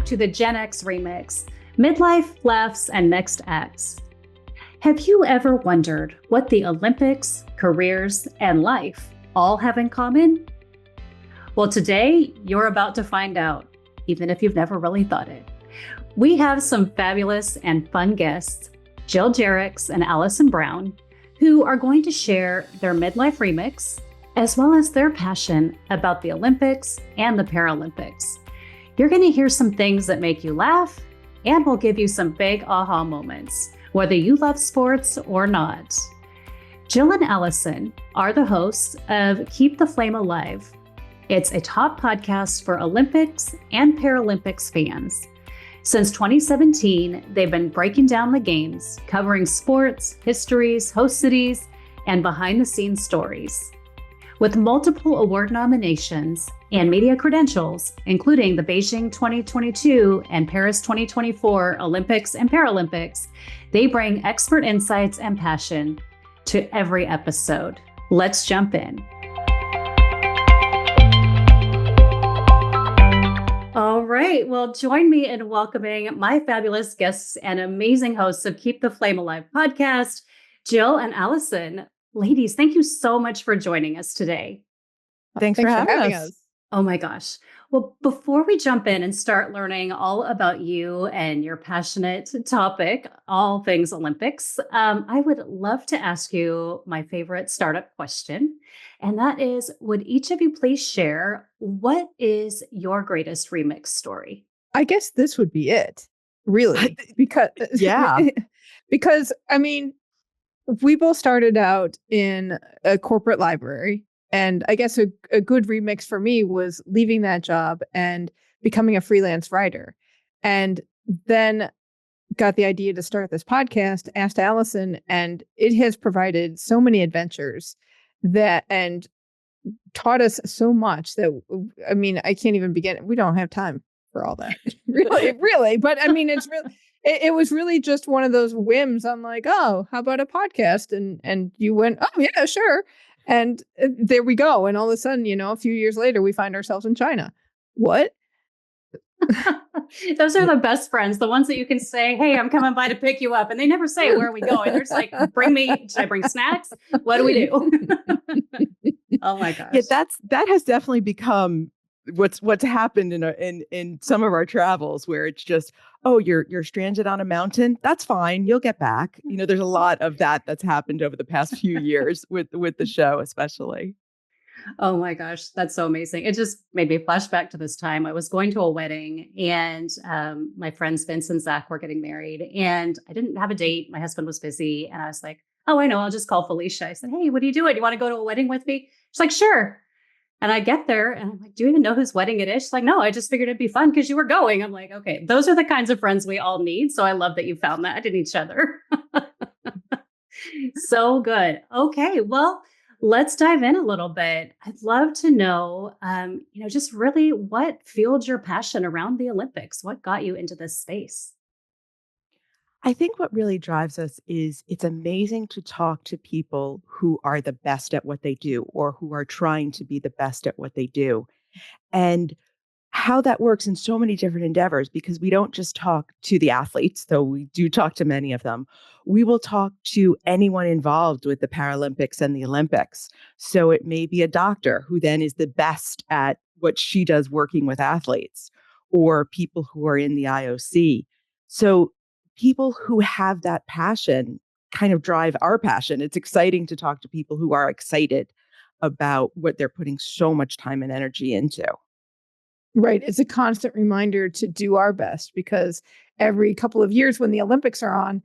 to the Gen X Remix, Midlife, Laughs, and Next Acts. Have you ever wondered what the Olympics, careers, and life all have in common? Well, today you're about to find out, even if you've never really thought it. We have some fabulous and fun guests, Jill Jaracz and Alison Brown, who are going to share their midlife remix, as well as their passion about the Olympics and the Paralympics. You're going to hear some things that make you laugh, and we'll give you some big aha moments, whether you love sports or not. Jill and Alison are the hosts of Keep the Flame Alive. It's a top podcast for Olympics and Paralympics fans. Since 2017, they've been breaking down the games, covering sports, histories, host cities, and behind-the-scenes stories. With multiple award nominations and media credentials, including the Beijing 2022 and Paris 2024 Olympics and Paralympics, they bring expert insights and passion to every episode. Let's jump in. All right. Well, join me in welcoming my fabulous guests and amazing hosts of Keep the Flame Alive podcast, Jill and Alison. Ladies, thank you so much for joining us today. Thanks for having us. Oh my gosh. Well, before we jump in and start learning all about you and your passionate topic, all things Olympics, I would love to ask you my favorite startup question. And that is, would each of you please share what is your greatest remix story? I guess this would be it, really, because because I mean, we both started out in a corporate library, and I guess a good remix for me was leaving that job and becoming a freelance writer, and then got the idea to start this podcast, asked Alison, and it has provided so many adventures that and taught us so much that, I mean, I can't even begin. We don't have time for all that, really. But I mean, it's really, it was really just one of those whims. I'm like, oh, how about a podcast? And you went, oh yeah, sure. And there we go. And all of a sudden, a few years later, we find ourselves in China. What? Those are the best friends, the ones that you can say, hey, I'm coming by to pick you up. And they never say, where are we going? They're just like, should I bring snacks? What do we do? Oh my gosh. Yeah, that has definitely become what's happened in some of our travels, where it's just, oh, you're stranded on a mountain. That's fine. You'll get back. There's a lot of that's happened over the past few years with the show, especially. Oh my gosh, that's so amazing. It just made me flash back to this time. I was going to a wedding, and my friends Vince and Zach were getting married, and I didn't have a date. My husband was busy, and I was like, oh, I know, I'll just call Felicia. I said, hey, what are you doing? You want to go to a wedding with me? She's like, sure. And I get there and I'm like, do you even know whose wedding it is? She's like, no, I just figured it'd be fun because you were going. I'm like, okay, those are the kinds of friends we all need. So I love that you found that in each other. So good. Okay, well, let's dive in a little bit. I'd love to know, just really what fueled your passion around the Olympics? What got you into this space? I think what really drives us is it's amazing to talk to people who are the best at what they do, or who are trying to be the best at what they do, and how that works in so many different endeavors, because we don't just talk to the athletes, though we do talk to many of them. We will talk to anyone involved with the Paralympics and the Olympics. So it may be a doctor who then is the best at what she does working with athletes, or people who are in the IOC. So people who have that passion kind of drive our passion. It's exciting to talk to people who are excited about what they're putting so much time and energy into. Right. It's a constant reminder to do our best, because every couple of years when the Olympics are on,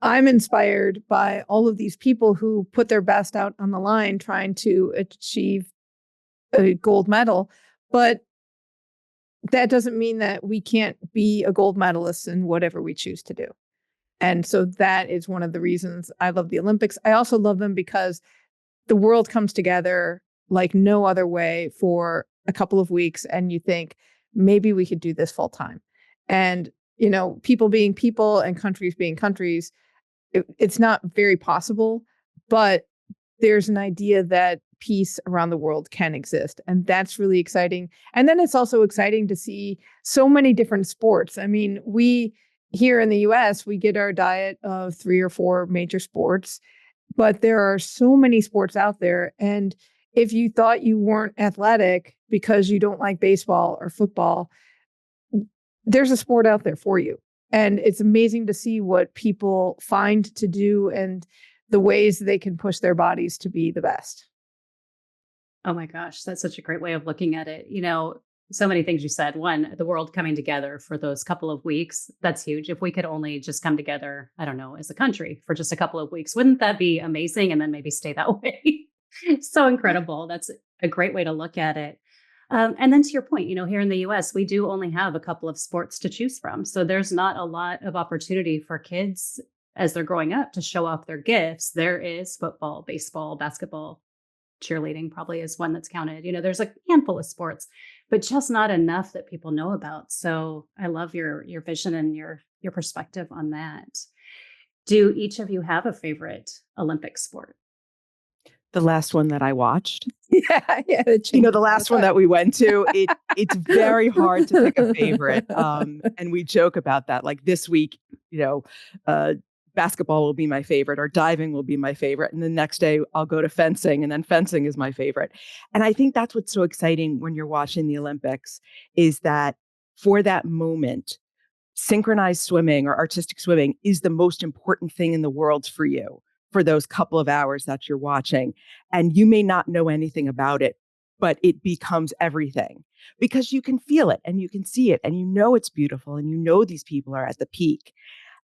I'm inspired by all of these people who put their best out on the line trying to achieve a gold medal. But that doesn't mean that we can't be a gold medalist in whatever we choose to do. And so that is one of the reasons I love the Olympics. I also love them because the world comes together like no other way for a couple of weeks, and you think maybe we could do this full time. And, people being people and countries being countries, it's not very possible, but there's an idea that peace around the world can exist. And that's really exciting. And then it's also exciting to see so many different sports. I mean, we here in the US, we get our diet of 3 or 4 major sports, but there are so many sports out there. And if you thought you weren't athletic because you don't like baseball or football, there's a sport out there for you. And it's amazing to see what people find to do and the ways they can push their bodies to be the best. Oh my gosh, that's such a great way of looking at it. So many things you said. One, the world coming together for those couple of weeks. That's huge. If we could only just come together, I don't know, as a country for just a couple of weeks, wouldn't that be amazing? And then maybe stay that way. So incredible. That's a great way to look at it. And then to your point, here in the US, we do only have a couple of sports to choose from. So there's not a lot of opportunity for kids as they're growing up to show off their gifts. There is football, baseball, basketball, cheerleading probably is one that's counted. There's a handful of sports, but just not enough that people know about. So I love your vision and your perspective on that. Do each of you have a favorite Olympic sport? The last one that I watched. Yeah. The last one that we went to, it's very hard to pick a favorite. And we joke about that. Like this week, basketball will be my favorite or diving will be my favorite. And the next day I'll go to fencing and then fencing is my favorite. And I think that's what's so exciting when you're watching the Olympics is that for that moment, synchronized swimming or artistic swimming is the most important thing in the world for you for those couple of hours that you're watching. And you may not know anything about it, but it becomes everything because you can feel it and you can see it and it's beautiful and these people are at the peak.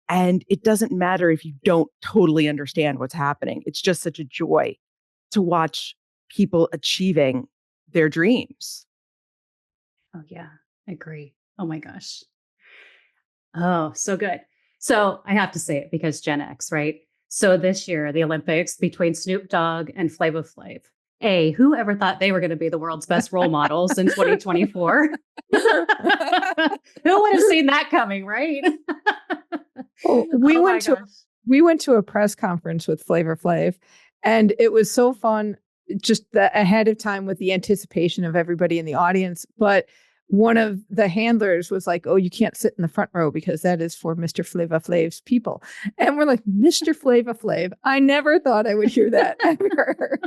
And it doesn't matter if you don't totally understand what's happening. It's just such a joy to watch people achieving their dreams. Oh, yeah, I agree. Oh, my gosh. Oh, so good. So I have to say it because Gen X, right? So this year, the Olympics between Snoop Dogg and Flava Flav. Who ever thought they were going to be the world's best role models in 2024? Who would have seen that coming, right? We went to a press conference with Flava Flav, and it was so fun just ahead of time with the anticipation of everybody in the audience. But one of the handlers was like, "Oh, you can't sit in the front row because that is for Mr. Flava Flav's people." And we're like, "Mr. Flava Flav? I never thought I would hear that ever."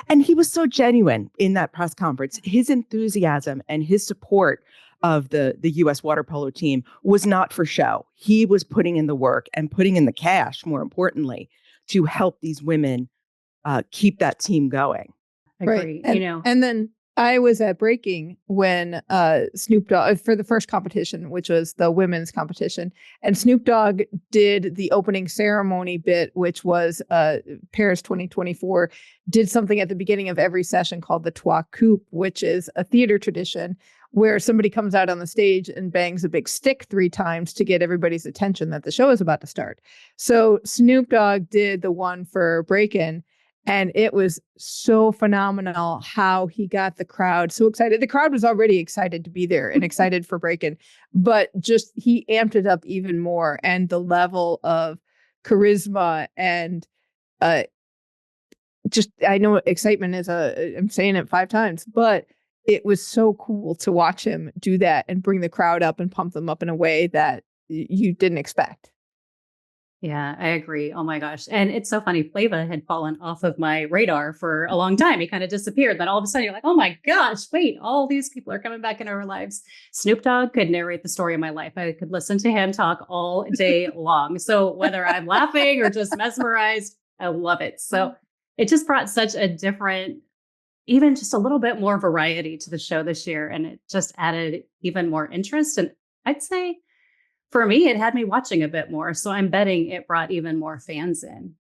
And he was so genuine in that press conference. His enthusiasm and his support of the U.S. water polo team was not for show. He was putting in the work and putting in the cash, more importantly, to help these women keep that team going. Agree. Right. And then I was at breaking when Snoop Dogg for the first competition, which was the women's competition, and Snoop Dogg did the opening ceremony bit, which was Paris 2024, did something at the beginning of every session called the Trois Coups, which is a theater tradition where somebody comes out on the stage and bangs a big stick 3 times to get everybody's attention that the show is about to start. So Snoop Dogg did the one for break-in. And it was so phenomenal how he got the crowd so excited. The crowd was already excited to be there and excited for break-in, but just he amped it up even more. And the level of charisma and I know excitement is I'm saying it 5 times, but it was so cool to watch him do that and bring the crowd up and pump them up in a way that you didn't expect. Yeah, I agree. Oh my gosh. And it's so funny. Flava had fallen off of my radar for a long time. He kind of disappeared. Then all of a sudden you're like, oh my gosh, wait, all these people are coming back into our lives. Snoop Dogg could narrate the story of my life. I could listen to him talk all day long. So whether I'm laughing or just mesmerized, I love it. So it just brought such a different, even just a little bit more variety to the show this year. And it just added even more interest. And I'd say, for me, it had me watching a bit more. So I'm betting it brought even more fans in.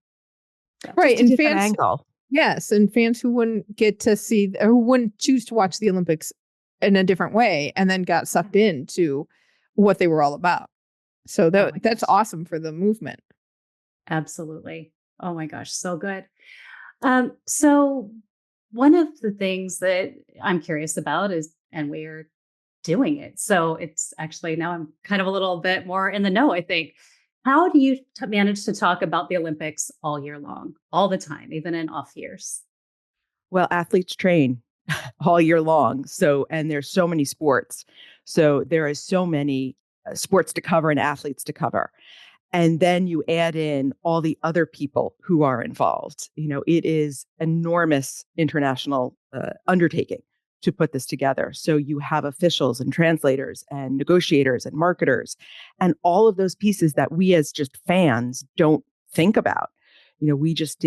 So right. And fans, angle. Yes. And fans who wouldn't get to see or who wouldn't choose to watch the Olympics in a different way and then got sucked into what they were all about. So that's awesome for the movement. Absolutely. Oh my gosh. So good. So one of the things that I'm curious about is, and we're doing it. So it's actually now I'm kind of a little bit more in the know, I think. How do you manage to talk about the Olympics all year long, all the time, even in off years? Well, athletes train all year long. So, and there's so many sports. So there is so many sports to cover and athletes to cover. And then you add in all the other people who are involved. It is enormous international undertaking to put this together. So you have officials and translators and negotiators and marketers and all of those pieces that we as just fans don't think about. We just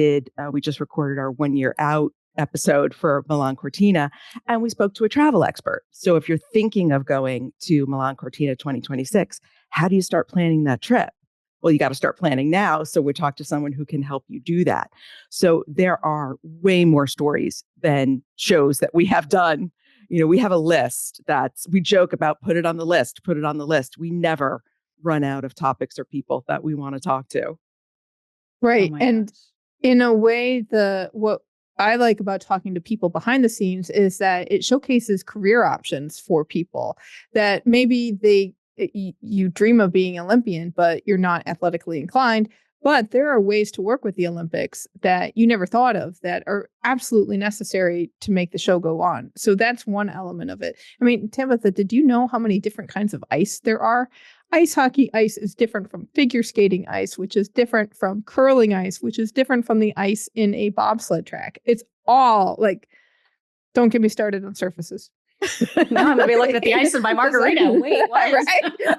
recorded our 1 year out episode for Milan Cortina, and we spoke to a travel expert. So if you're thinking of going to Milan Cortina 2026, how do you start planning that trip? Well, you got to start planning now. So we talk to someone who can help you do that. So there are way more stories than shows that we have done. We have a list we joke about, put it on the list, put it on the list. We never run out of topics or people that we want to talk to. Right. And in a way, what I like about talking to people behind the scenes is that it showcases career options for people that maybe you dream of being Olympian, but you're not athletically inclined. But there are ways to work with the Olympics that you never thought of that are absolutely necessary to make the show go on. So that's one element of it. I mean, Tabitha, did you know how many different kinds of ice there are? Ice hockey ice is different from figure skating ice, which is different from curling ice, which is different from the ice in a bobsled track. It's all don't get me started on surfaces. Now I'm going to be looking at the ice in my margarita. Wait, what?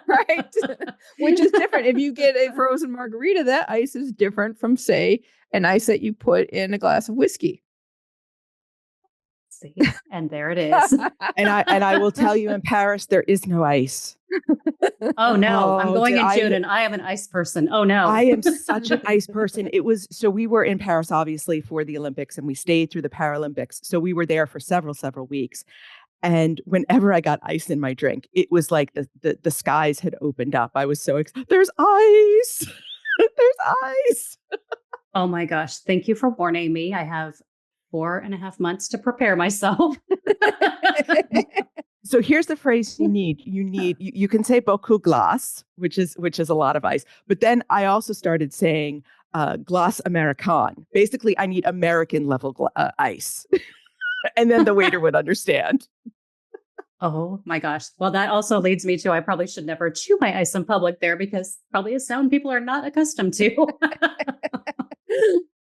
Right. Which is different. If you get a frozen margarita, that ice is different from, say, an ice that you put in a glass of whiskey. See, and there it is. and I will tell you, in Paris, there is no ice. Oh no, I'm going in June and I am an ice person. Oh no. I am such an ice person. So we were in Paris, obviously, for the Olympics, and we stayed through the Paralympics. So we were there for several weeks. And whenever I got ice in my drink, it was like the skies had opened up. I was so excited. There's ice. There's ice. Oh my gosh. Thank you for warning me. I have 4.5 months to prepare myself. So here's the phrase you need. You can say beaucoup glace, which is a lot of ice. But then I also started saying glace américaine. Basically, I need American level ice. And then the waiter would understand. Oh my gosh. Well, that also leads me to, I probably should never chew my ice in public there because probably a sound people are not accustomed to.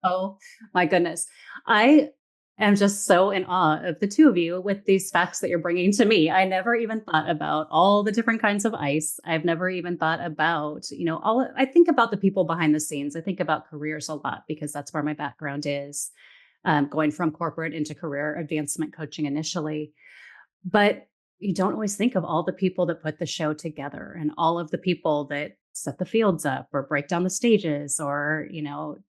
Oh my goodness. I am just so in awe of the two of you with these facts that you're bringing to me. I never even thought about all the different kinds of ice. I've never even thought about, I think about the people behind the scenes. I think about careers a lot because that's where my background is. Going from corporate into career advancement coaching initially. But you don't always think of all the people that put the show together and all of the people that set the fields up or break down the stages or,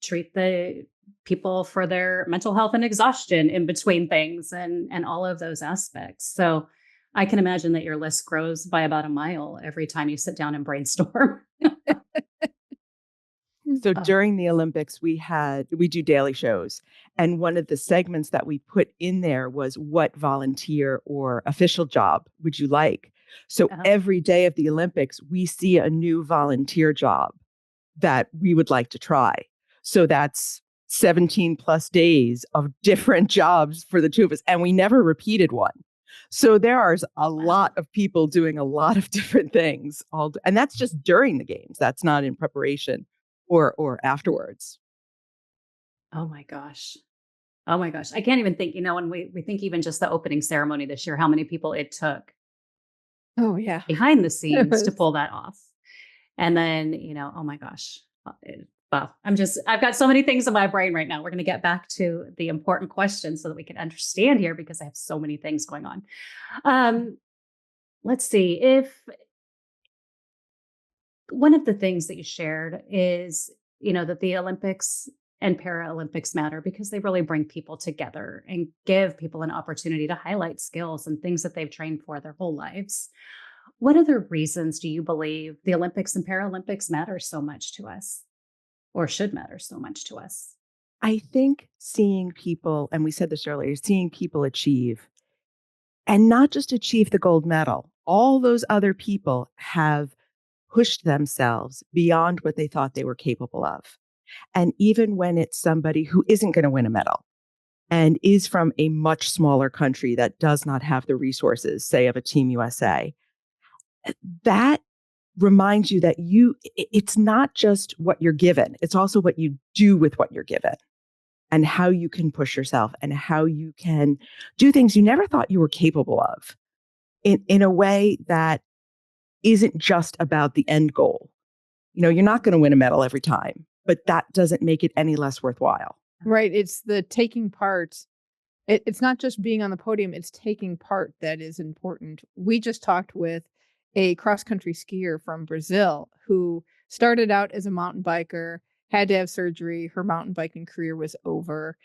treat the people for their mental health and exhaustion in between things and all of those aspects. So I can imagine that your list grows by about a mile every time you sit down and brainstorm. So during the Olympics, we do daily shows. And one of the segments that we put in there was, what volunteer or official job would you like? So every day of the Olympics, we see a new volunteer job that we would like to try. So that's 17 plus days of different jobs for the two of us. And we never repeated one. So there are a lot of people doing a lot of different things. And that's just during the games. That's not in preparation or afterwards. Oh my gosh. I can't even think, when we think even just the opening ceremony this year, how many people it took. Oh yeah. Behind the scenes to pull that off. And then, oh my gosh. Well, I've got so many things in my brain right now. We're going to get back to the important questions so that we can understand here because I have so many things going on. Let's see if one of the things that you shared is, that the Olympics and Paralympics matter because they really bring people together and give people an opportunity to highlight skills and things that they've trained for their whole lives. What other reasons do you believe the Olympics and Paralympics matter so much to us or should matter so much to us? I think seeing people, and we said this earlier, seeing people achieve and not just achieve the gold medal. All those other people have pushed themselves beyond what they thought they were capable of. And even when it's somebody who isn't going to win a medal, and is from a much smaller country that does not have the resources, say, of a Team USA, that reminds you that it's not just what you're given, it's also what you do with what you're given and how you can push yourself and how you can do things you never thought you were capable of in a way that isn't just about the end goal. You're not going to win a medal every time, but that doesn't make it any less worthwhile. Right. It's the taking part. It's not just being on the podium, it's taking part that is important. We just talked with a cross-country skier from Brazil who started out as a mountain biker, had to have surgery. Her mountain biking career was over.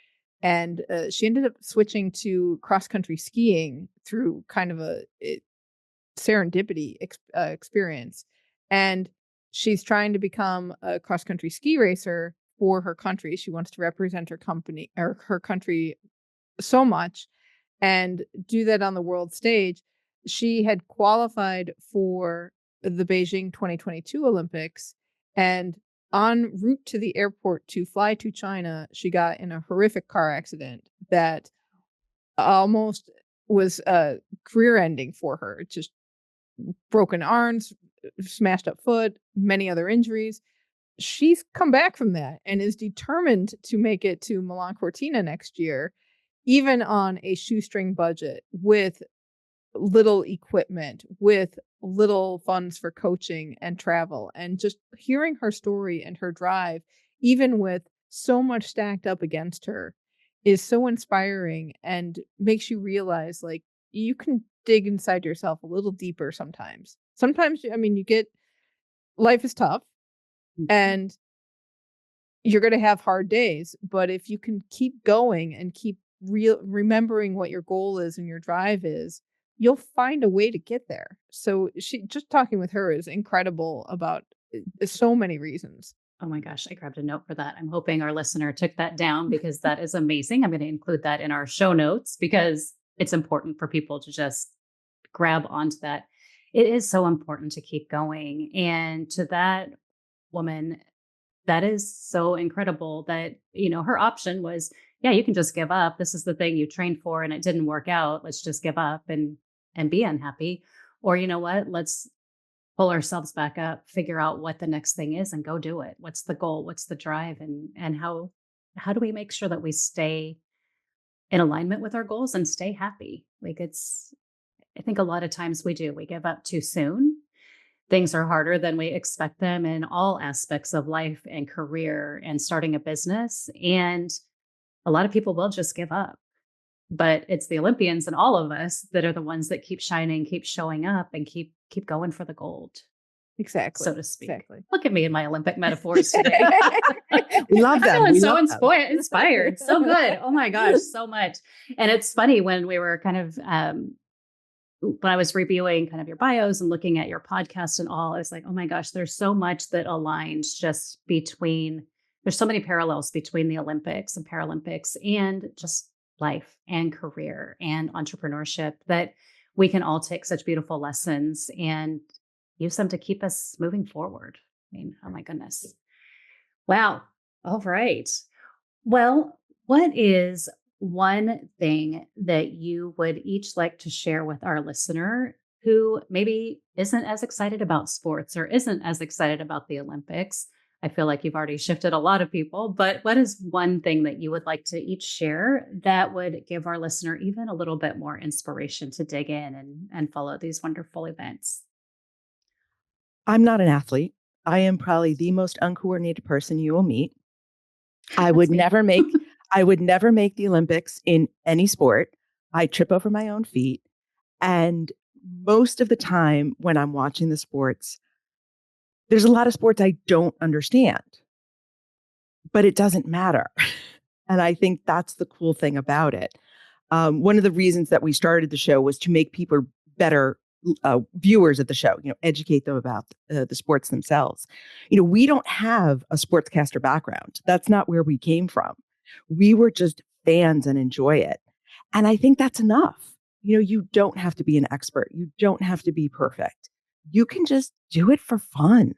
And she ended up switching to cross-country skiing through kind of a serendipity experience. And she's trying to become a cross-country ski racer for her country. She wants to represent her company or her country so much and do that on the world stage. She had qualified for the Beijing 2022 Olympics, and en route to the airport to fly to China, she got in a horrific car accident that almost was career ending for her. Just broken arms, smashed up foot, many other injuries. She's come back from that and is determined to make it to Milan Cortina next year, even on a shoestring budget, with little equipment, with little funds for coaching and travel. And just hearing her story and her drive, even with so much stacked up against her, is so inspiring and makes you realize, like, you can dig inside yourself a little deeper sometimes. Sometimes, life is tough and you're going to have hard days, but if you can keep going and keep remembering what your goal is and your drive is, you'll find a way to get there. So just talking with her is incredible about so many reasons. Oh my gosh, I grabbed a note for that. I'm hoping our listener took that down because that is amazing. I'm going to include that in our show notes because it's important for people to just grab onto that. It is so important to keep going. And to that woman, that is so incredible that, her option was, yeah, you can just give up. This is the thing you trained for and it didn't work out. Let's just give up and be unhappy. Or, you know what, let's pull ourselves back up, figure out what the next thing is and go do it. What's the goal? What's the drive? And how do we make sure that we stay in alignment with our goals and stay happy? I think a lot of times we give up too soon. Things are harder than we expect them in all aspects of life and career and starting a business. And a lot of people will just give up. But it's the Olympians and all of us that are the ones that keep shining, keep showing up, and keep going for the gold. Exactly. So to speak. Exactly. Look at me in my Olympic metaphors today. We love them. I'm so inspired. So good. Oh my gosh, so much. And it's funny when we were kind of, when I was reviewing kind of your bios and looking at your podcast and all, I was like, oh my gosh, there's so much that aligns just there's so many parallels between the Olympics and Paralympics and just life and career and entrepreneurship that we can all take such beautiful lessons and use them to keep us moving forward. I mean, oh my goodness. Wow. All right. Well, what is one thing that you would each like to share with our listener who maybe isn't as excited about sports or isn't as excited about the Olympics? I feel like you've already shifted a lot of people, but what is one thing that you would like to each share that would give our listener even a little bit more inspiration to dig in and follow these wonderful events? I'm not an athlete. I am probably the most uncoordinated person you will meet. I would never make the Olympics in any sport. I trip over my own feet. And most of the time when I'm watching the sports, there's a lot of sports I don't understand, but it doesn't matter. And I think that's the cool thing about it. One of the reasons that we started the show was to make people better viewers of the show, educate them about the sports themselves. We don't have a sportscaster background. That's not where we came from. We were just fans and enjoy it. And I think that's enough. You don't have to be an expert. You don't have to be perfect. You can just do it for fun.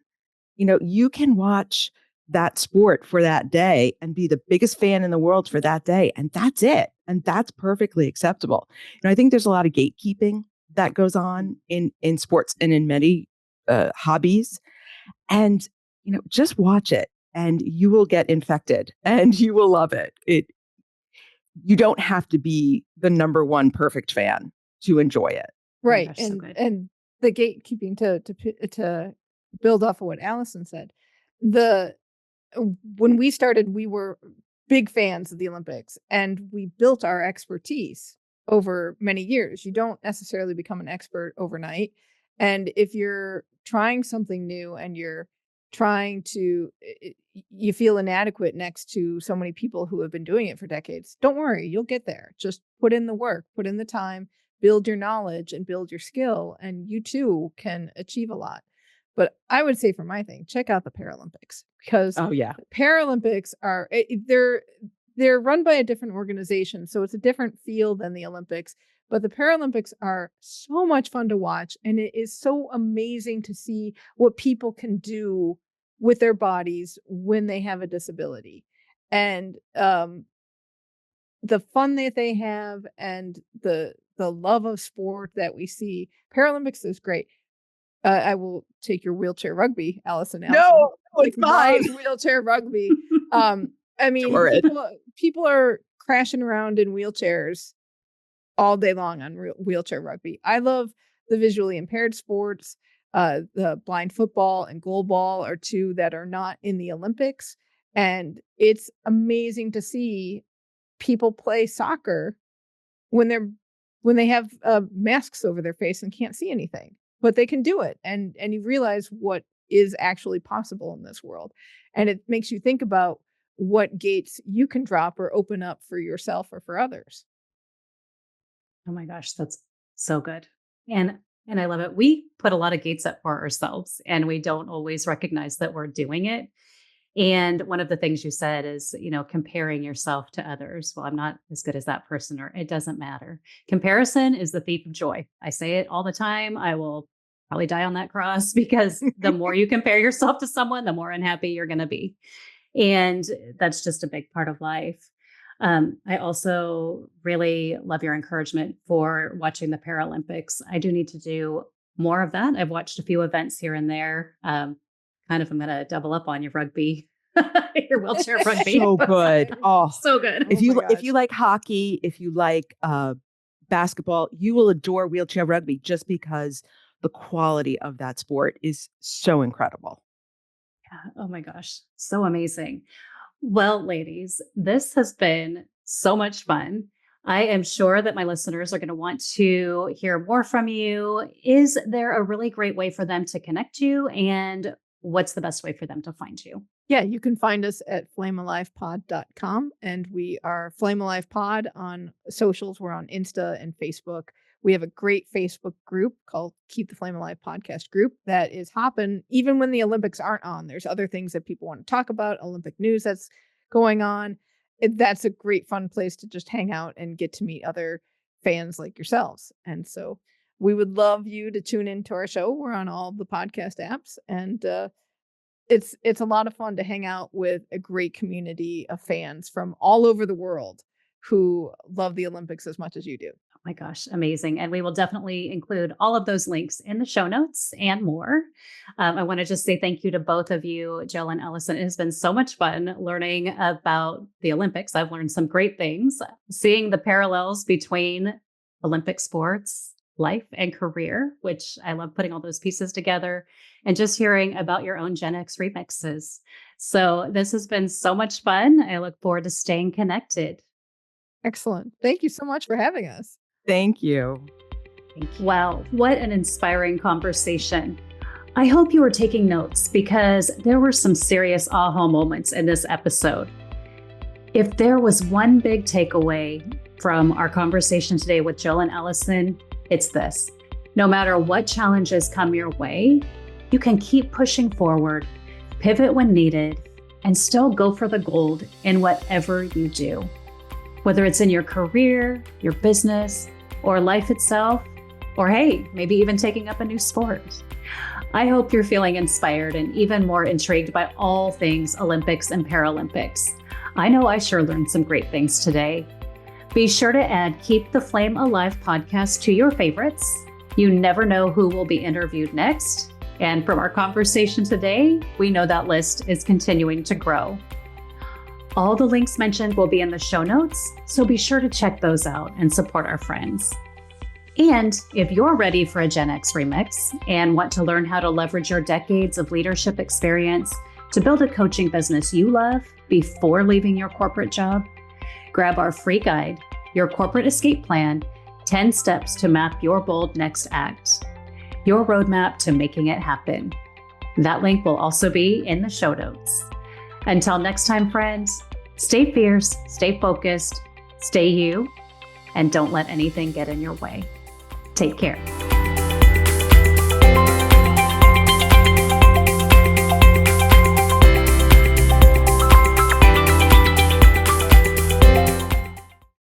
You can watch that sport for that day and be the biggest fan in the world for that day. And that's it. And that's perfectly acceptable. I think there's a lot of gatekeeping that goes on in sports and in many hobbies. And, just watch it and you will get infected and you will love it. You don't have to be the number one perfect fan to enjoy it. Right. Oh gosh, and the gatekeeping to build off of what Alison said, when we started, we were big fans of the Olympics and we built our expertise over many years. You don't necessarily become an expert overnight. And if you're trying something new and you're trying to, you feel inadequate next to so many people who have been doing it for decades, don't worry, you'll get there. Just put in the work, put in the time, build your knowledge and build your skill, and you too can achieve a lot. But I would say for my thing, check out the Paralympics, because the Paralympics are, they're run by a different organization. So it's a different feel than the Olympics. But the Paralympics are so much fun to watch. And it is so amazing to see what people can do with their bodies when they have a disability. And the fun that they have and the love of sport that we see. Paralympics is great. I will take your wheelchair rugby, Alison. No, it's fine. Wheelchair rugby. I mean, people are crashing around in wheelchairs all day long on wheelchair rugby. I love the visually impaired sports. The blind football and goalball are two that are not in the Olympics. And it's amazing to see people play soccer when they have masks over their face and can't see anything, but they can do it. And you realize what is actually possible in this world. And it makes you think about what gates you can drop or open up for yourself or for others. Oh my gosh, that's so good. And I love it. We put a lot of gates up for ourselves and we don't always recognize that we're doing it. And one of the things you said is, comparing yourself to others. Well, I'm not as good as that person, or it doesn't matter. Comparison is the thief of joy. I say it all the time. I will probably die on that cross, because the more you compare yourself to someone, the more unhappy you're going to be. And that's just a big part of life. I also really love your encouragement for watching the Paralympics. I do need to do more of that. I've watched a few events here and there. I'm going to double up on your rugby, your wheelchair rugby. So good. Oh, so good. If you like hockey, if you like basketball, you will adore wheelchair rugby just because the quality of that sport is so incredible. Yeah. Oh my gosh. So amazing. Well, ladies, this has been so much fun. I am sure that my listeners are going to want to hear more from you. Is there a really great way for them to connect you? And what's the best way for them to find you? Yeah, you can find us at flamealivepod.com. And we are Flame Alive Pod on socials. We're on Insta and Facebook. We have a great Facebook group called Keep the Flame Alive Podcast Group that is hopping even when the Olympics aren't on. There's other things that people want to talk about, Olympic news that's going on. That's a great fun place to just hang out and get to meet other fans like yourselves. And so we would love you to tune into our show. We're on all the podcast apps, and it's a lot of fun to hang out with a great community of fans from all over the world who love the Olympics as much as you do. Oh my gosh, amazing. And we will definitely include all of those links in the show notes and more. I want to just say thank you to both of you, Jill and Alison. It has been so much fun learning about the Olympics. I've learned some great things, seeing the parallels between Olympic sports, life, and career, which I love putting all those pieces together, and just hearing about your own Gen X remixes. So this has been so much fun. I look forward to staying connected. Excellent. Thank you so much for having us. Thank you. Wow, what an inspiring conversation. I hope you were taking notes, because there were some serious aha moments in this episode. If there was one big takeaway from our conversation today with Jill and Alison, it's this: no matter what challenges come your way, you can keep pushing forward, pivot when needed, and still go for the gold in whatever you do. Whether it's in your career, your business, or life itself, or hey, maybe even taking up a new sport. I hope you're feeling inspired and even more intrigued by all things Olympics and Paralympics. I know I sure learned some great things today. Be sure to add Keep the Flame Alive podcast to your favorites. You never know who will be interviewed next. And from our conversation today, we know that list is continuing to grow. All the links mentioned will be in the show notes, so be sure to check those out and support our friends. And if you're ready for a Gen X remix and want to learn how to leverage your decades of leadership experience to build a coaching business you love before leaving your corporate job, grab our free guide, Your Corporate Escape Plan, 10 Steps to Map Your Bold Next Act, your roadmap to making it happen. That link will also be in the show notes. Until next time, friends, stay fierce, stay focused, stay you, and don't let anything get in your way. Take care.